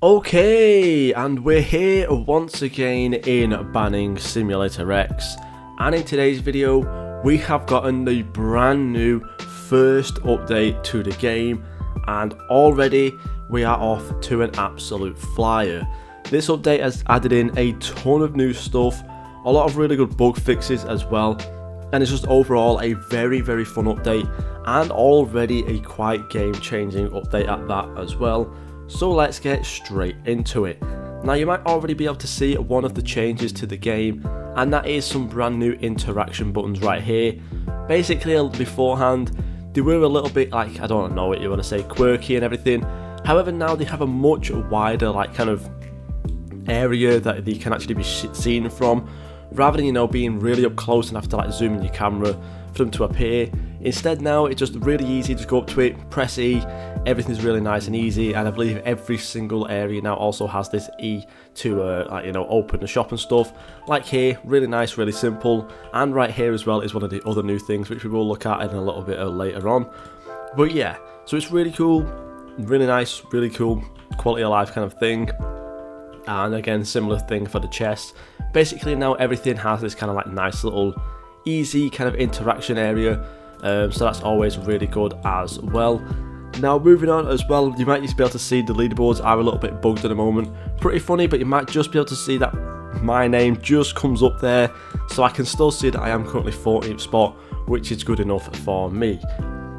Okay, and we're here once again in Banning Simulator X, and in today's video we have gotten the brand new first update to the game, and already we are off to an absolute flyer. This update has added in a ton of new stuff, a lot of really good bug fixes as well, and it's just overall a very fun update, and already a quite game changing update at that as well. So let's get straight into it. Now you might already be able to see one of the changes to the game, and that is some brand new interaction buttons right here. Basically beforehand they were a little bit like, I don't know what you want to say, quirky and everything. However, now they have a much wider kind of area that they can actually be seen from, rather than being really up close and have to zoom in your camera for them to appear. Instead now it's just really easy, just go up to it, press E, everything's really nice and easy, and I believe every single area now also has this E to open the shop and stuff. Like here, really nice, really simple, and right here as well is one of the other new things which we will look at in a little bit later on. But yeah, so it's really cool, really nice, really cool, quality of life kind of thing. And again, similar thing for the chest. Basically now everything has this kind of nice little easy kind of interaction area, so that's always really good as well. Now moving on as well, you might just be able to see the leaderboards are a little bit bugged at the moment. Pretty funny, but you might just be able to see that my name just comes up there, so I can still see that I am currently 14th spot, which is good enough for me.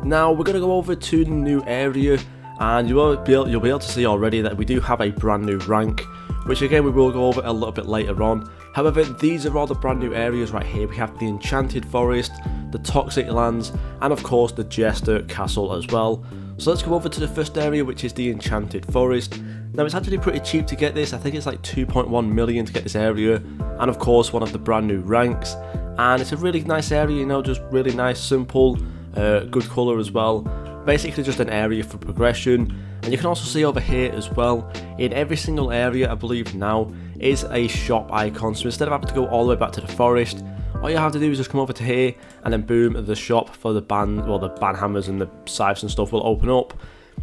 Now we're going to go over to the new area, and you'll be able to see already that we do have a brand new rank, which again we will go over a little bit later on. However, these are all the brand new areas right here. We have the Enchanted Forest, the Toxic Lands, and of course the Jester Castle as well. So let's go over to the first area, which is the Enchanted Forest. Now it's actually pretty cheap to get this. I think it's like 2.1 million to get this area, and of course one of the brand new ranks. And it's a really nice area, just really nice, simple, good colour as well. Basically just an area for progression. And you can also see over here as well, in every single area I believe now is a shop icon. So instead of having to go all the way back to the forest, all you have to do is just come over to here, and then boom, the shop for the ban hammers and the scythes and stuff will open up.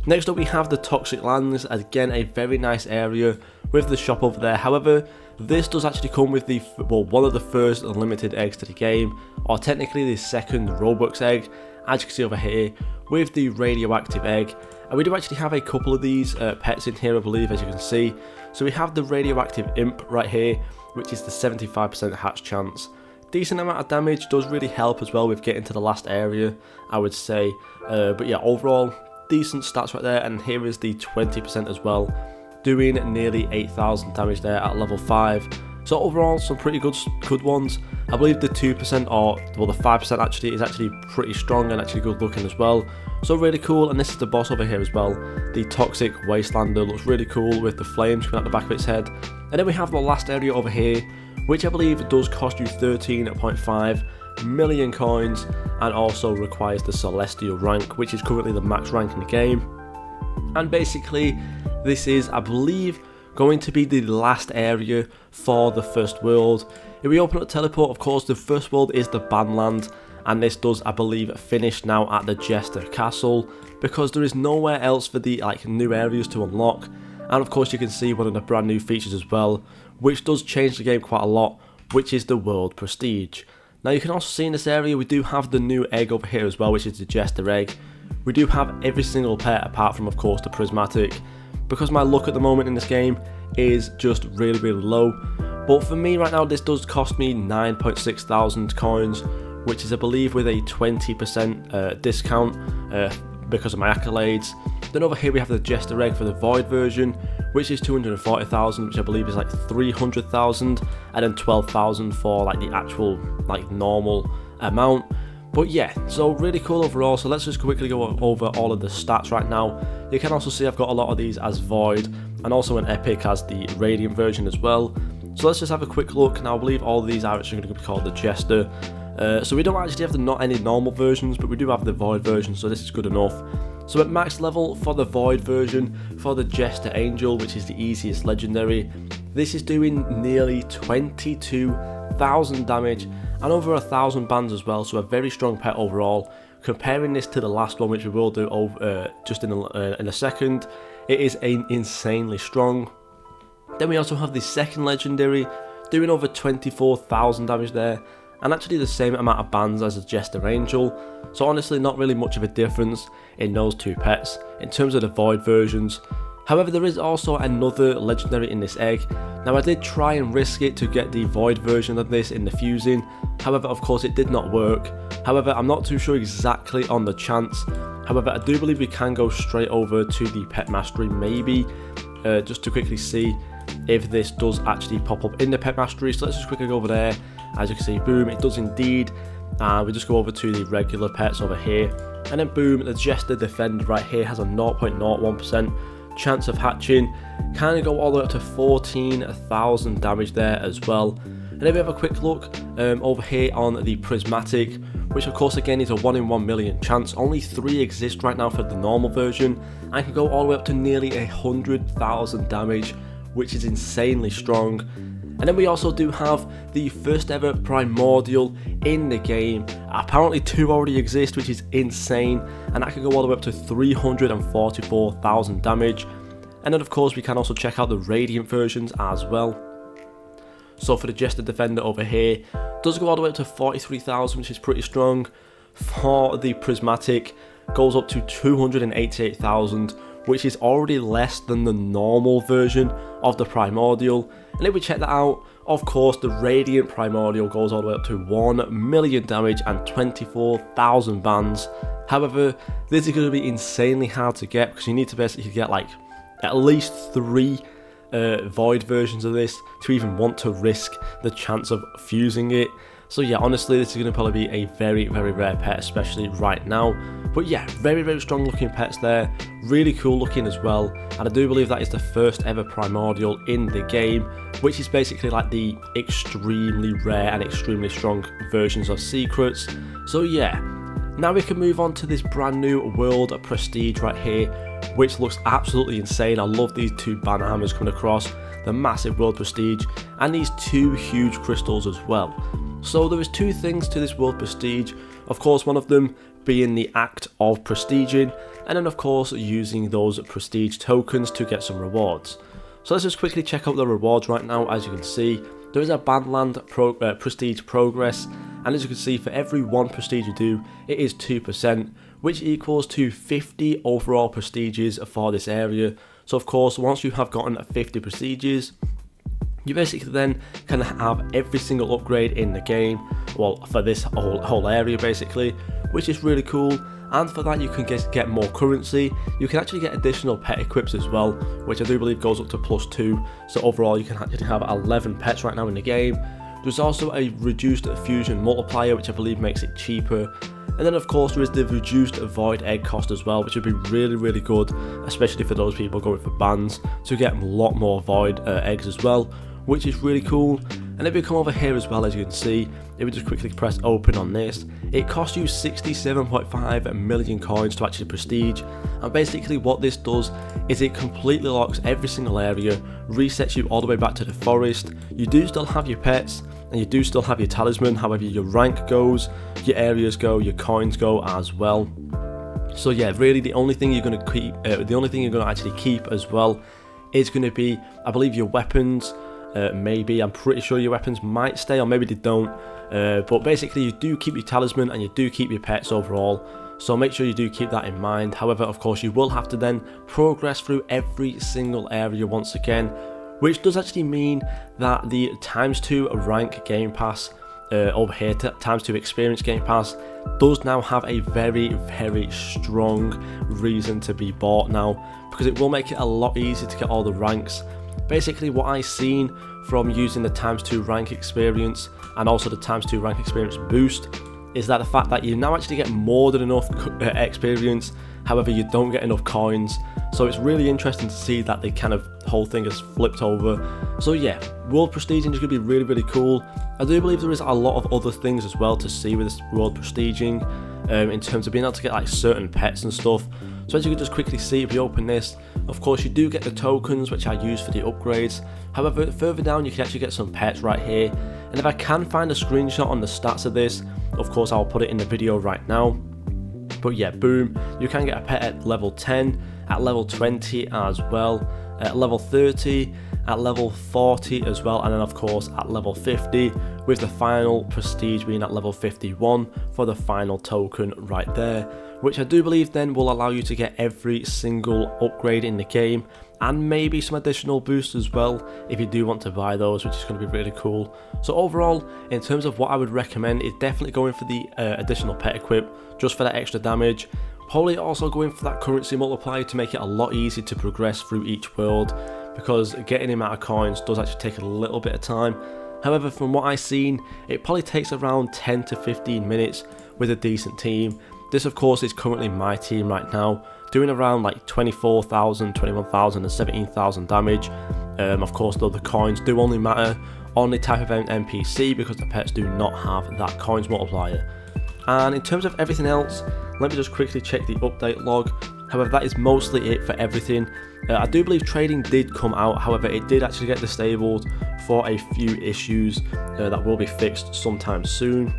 Next up we have the Toxic Lands, again a very nice area with the shop over there. However, this does actually come with one of the first unlimited eggs to the game, or technically the second Robux egg, as you can see over here, with the radioactive egg. And we do actually have a couple of these pets in here, I believe, as you can see. So we have the radioactive imp right here, which is the 75% hatch chance. Decent amount of damage, does really help as well with getting to the last area, I would say. But yeah, overall, decent stats right there. And here is the 20% as well, doing nearly 8,000 damage there at level 5. So overall, some pretty good ones. I believe the 2% or the 5% actually is actually pretty strong and actually good looking as well. So really cool. And this is the boss over here as well. The Toxic Wastelander looks really cool with the flames coming out the back of its head. And then we have the last area over here, which I believe does cost you 13.5 million coins, and also requires the Celestial rank, which is currently the max rank in the game. And basically this is, I believe, going to be the last area for the first world. If we open up the teleport, of course the first world is the Banland, and this does, I believe, finish now at the Jester Castle, because there is nowhere else for the new areas to unlock. And of course you can see one of the brand new features as well, which does change the game quite a lot, which is the World Prestige. Now you can also see in this area we do have the new egg over here as well, which is the Jester egg. We do have every single pet apart from, of course, the Prismatic, because my luck at the moment in this game is just really low. But for me right now, this does cost me 9.6 thousand coins, which is, I believe, with a 20% discount because of my accolades. Then over here we have the Jester egg for the Void version, which is 240,000, which I believe is like 300,000, and then 12,000 for the actual normal amount. But yeah, so really cool overall. So let's just quickly go over all of the stats right now. You can also see I've got a lot of these as Void, and also an Epic as the Radiant version as well. So let's just have a quick look. Now I believe all of these are actually going to be called the Jester. So we don't actually have any normal versions, but we do have the Void version, so this is good enough. So at max level for the Void version, for the Jester Angel, which is the easiest legendary, this is doing nearly 22,000 damage and over 1,000 bands as well, so a very strong pet overall. Comparing this to the last one, which we will do just in a second, it is insanely strong. Then we also have the second legendary, doing over 24,000 damage there, and actually the same amount of bands as a Jester Angel, so honestly not really much of a difference in those two pets in terms of the Void versions. However, there is also another legendary in this egg. Now I did try and risk it to get the Void version of this in the fusing, however of course it did not work. However, I'm not too sure exactly on the chance. However, I do believe we can go straight over to the Pet Mastery maybe, just to quickly see if this does actually pop up in the Pet Mastery. So let's just quickly go over there. As you can see, boom, it does indeed. We just go over to the regular pets over here, and then boom, the Jester Defender right here has a 0.01% chance of hatching. Kind of go all the way up to 14,000 damage there as well. And then we have a quick look over here on the Prismatic, which of course again is a 1 in 1 million chance. Only 3 exist right now for the normal version, and can go all the way up to nearly 100,000 damage, which is insanely strong. And then we also do have the first ever Primordial in the game. Apparently 2 already exist, which is insane, and that can go all the way up to 344,000 damage. And then of course we can also check out the Radiant versions as well. So for the Jester Defender over here, does go all the way up to 43,000, which is pretty strong. For the Prismatic, goes up to 288,000, which is already less than the normal version of the Primordial. And if we check that out, of course the Radiant Primordial goes all the way up to 1 million damage and 24,000 bands. However, this is going to be insanely hard to get, because you need to basically get like at least 3 Void versions of this to even want to risk the chance of fusing it. So yeah, honestly this is going to probably be a very rare pet, especially right now. But yeah, very strong looking pets there, really cool looking as well. And I do believe that is the first ever Primordial in the game, which is basically like the extremely rare and extremely strong versions of Secrets. So yeah, now we can move on to this brand new World Prestige right here, which looks absolutely insane. I love these 2 banner hammers coming across, the massive World Prestige, and these 2 huge crystals as well. So there is 2 things to this World Prestige, of course one of them being the act of prestiging, and then of course using those prestige tokens to get some rewards. So let's just quickly check out the rewards right now. As you can see, there is a Badland prestige progress, and as you can see, for every 1 prestige you do, it is 2%, which equals to 50 overall prestiges for this area. So of course, once you have gotten 50 prestiges, you basically then can have every single upgrade in the game, well, for this whole area basically, which is really cool. And for that you can get more currency. You can actually get additional pet equips as well, which I do believe goes up to +2. So overall you can actually have 11 pets right now in the game. There's also a reduced fusion multiplier, which I believe makes it cheaper. And then of course there is the reduced Void egg cost as well, which would be really good, especially for those people going for bans, to get a lot more Void eggs as well, which is really cool. And if we come over here as well, as you can see, if we just quickly press open on this, it costs you 67.5 million coins to actually prestige. And basically what this does is it completely locks every single area, resets you all the way back to the forest. You do still have your pets, and you do still have your talisman, however your rank goes, your areas go, your coins go as well. So yeah, really the only thing you're going to keep, actually keep as well is going to be, I believe, your weapons. Maybe, I'm pretty sure your weapons might stay, or maybe they don't, but basically you do keep your talisman and you do keep your pets overall, so make sure you do keep that in mind. However, of course you will have to then progress through every single area once again, which does actually mean that the ×2 rank game pass over here, ×2 experience game pass, does now have a very strong reason to be bought now, because it will make it a lot easier to get all the ranks. Basically what I've seen from using the ×2 rank experience and also the ×2 rank experience boost is that the fact that you now actually get more than enough experience, however you don't get enough coins. So it's really interesting to see that the whole thing has flipped over. So yeah, World Prestiging is going to be really cool. I do believe there is a lot of other things as well to see with this World Prestiging, in terms of being able to get like certain pets and stuff. So as you can just quickly see, if you open this, of course you do get the tokens which are used for the upgrades. However, further down you can actually get some pets right here, and if I can find a screenshot on the stats of this, of course I'll put it in the video right now. But yeah, boom, you can get a pet at level 10, at level 20 as well, at level 30, at level 40 as well, and then of course at level 50, with the final prestige being at level 51 for the final token right there, which I do believe then will allow you to get every single upgrade in the game, and maybe some additional boosts as well if you do want to buy those, which is going to be really cool. So overall, in terms of what I would recommend, is definitely going for the additional pet equip, just for that extra damage. Probably also going for that currency multiplier to make it a lot easier to progress through each world, because getting him out of coins does actually take a little bit of time. However, from what I've seen, it probably takes around 10 to 15 minutes with a decent team. This of course is currently my team right now, doing around like 24,000, 21,000 and 17,000 damage. Of course though, the coins do only matter on the type of NPC because the pets do not have that coins multiplier. And in terms of everything else, let me just quickly check the update log. However, that is mostly it for everything. I do believe trading did come out, however it did actually get disabled for a few issues that will be fixed sometime soon.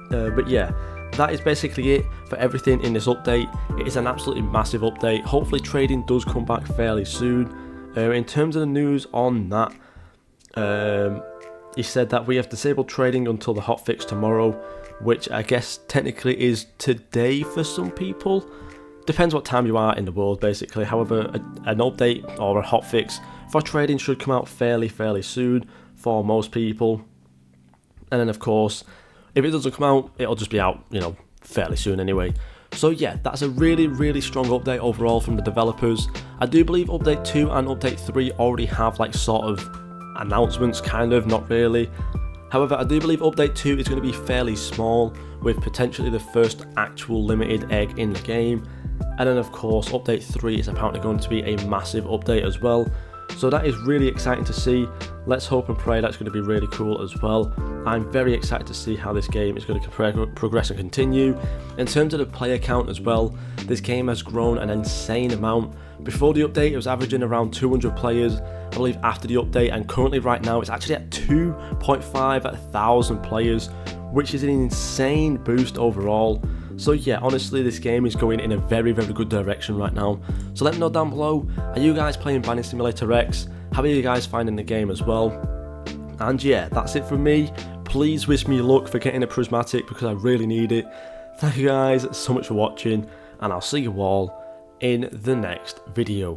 But yeah, that is basically it for everything in this update. It is an absolutely massive update. Hopefully trading does come back fairly soon. In terms of the news on that, he said that we have disabled trading until the hotfix tomorrow, which I guess technically is today for some people. Depends what time you are in the world basically. However, an update or a hotfix for trading should come out fairly soon for most people. And then of course, if it doesn't come out, it'll just be out, you know, fairly soon anyway. So yeah, that's a really strong update overall from the developers. I do believe update 2 and update 3 already have like sort of announcements, kind of, not really. However, I do believe update 2 is going to be fairly small, with potentially the first actual limited egg in the game. And then of course update 3 is apparently going to be a massive update as well. So that is really exciting to see. Let's hope and pray that's going to be really cool as well. I'm very excited to see how this game is going to progress and continue. In terms of the player count as well, this game has grown an insane amount. Before the update it was averaging around 200 players, I believe after the update, and currently right now it's actually at 2.5 thousand players, which is an insane boost overall. So yeah, honestly this game is going in a very good direction right now. So let me know down below, are you guys playing Banning Simulator X? How are you guys finding the game as well? And yeah, that's it from me. Please wish me luck for getting a prismatic because I really need it. Thank you guys so much for watching, and I'll see you all in the next video.